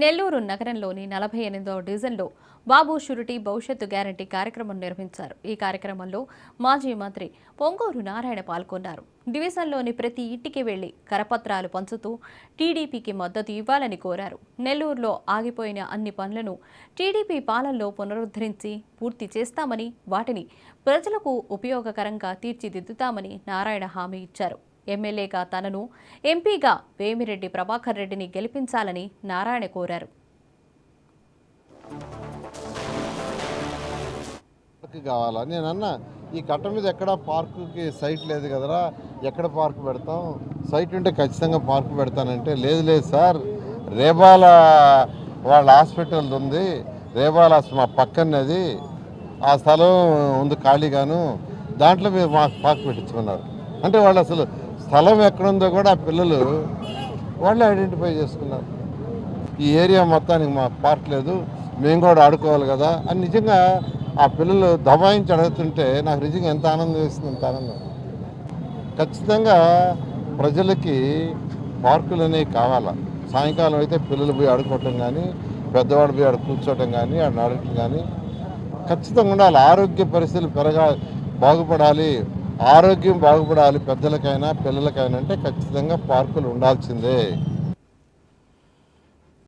నెల్లూరు నగరంలోని 48వ డివిజన్లో బాబు షూరిటీ భవిష్యత్తు గ్యారంటీ కార్యక్రమం నిర్వహించారు. ఈ కార్యక్రమంలో మాజీ మంత్రి పొంగూరు నారాయణ పాల్గొన్నారు. డివిజన్లోని ప్రతి ఇంటికి వెళ్లి కరపత్రాలు పంచుతూ టీడీపీకి మద్దతు ఇవ్వాలని కోరారు. నెల్లూరులో ఆగిపోయిన అన్ని పనులను టీడీపీ పాలనలో పునరుద్ధరించి పూర్తి చేస్తామని, వాటిని ప్రజలకు ఉపయోగకరంగా తీర్చిదిద్దుతామని నారాయణ హామీ ఇచ్చారు. ఎమ్మెల్యేగా తనను, ఎంపీగా వేమిరెడ్డి ప్రభాకర్ రెడ్డిని గెలిపించాలని నారాయణ కోరారు. కావాలా నేను అన్న ఈ కట్ట మీద ఎక్కడ పార్కుకి సైట్ లేదు కదరా, ఎక్కడ పార్కు పెడతాం, సైట్ ఉంటే ఖచ్చితంగా పార్కు పెడతానంటే లేదు సార్, రేబాల వాళ్ళ హాస్పిటల్ ఉంది, రేబాల మా పక్కనది ఆ స్థలం ఉంది ఖాళీగాను, దాంట్లో మీరు మాకు పార్క్ పెట్టించుకున్నారు అంటే వాళ్ళు అసలు స్థలం ఎక్కడుందో కూడా ఆ పిల్లలు వాళ్ళే ఐడెంటిఫై చేసుకున్నారు. ఈ ఏరియా మొత్తానికి మాకు పార్క్ లేదు, మేము కూడా ఆడుకోవాలి కదా అని నిజంగా ఆ పిల్లలు దబాయించి అడుగుతుంటే నాకు నిజంగా ఎంత ఆనందం వేస్తుంది, ఎంత ఆనందం. ఖచ్చితంగా ప్రజలకి పార్కులు అనేవి కావాలా. సాయంకాలం అయితే పిల్లలు పోయి ఆడుకోవటం కానీ, పెద్దవాడు పోయి ఆడ కూర్చోవటం కానీ, ఆడ ఆడటం కానీ ఖచ్చితంగా ఉండాలి. ఆరోగ్య పరిస్థితులు బాగుపడాలి, ఆరోగ్యం బాగుపడాలి పెద్దలకైనా పిల్లలకైనా అంటే ఖచ్చితంగా పార్కులు ఉండాల్సిందే.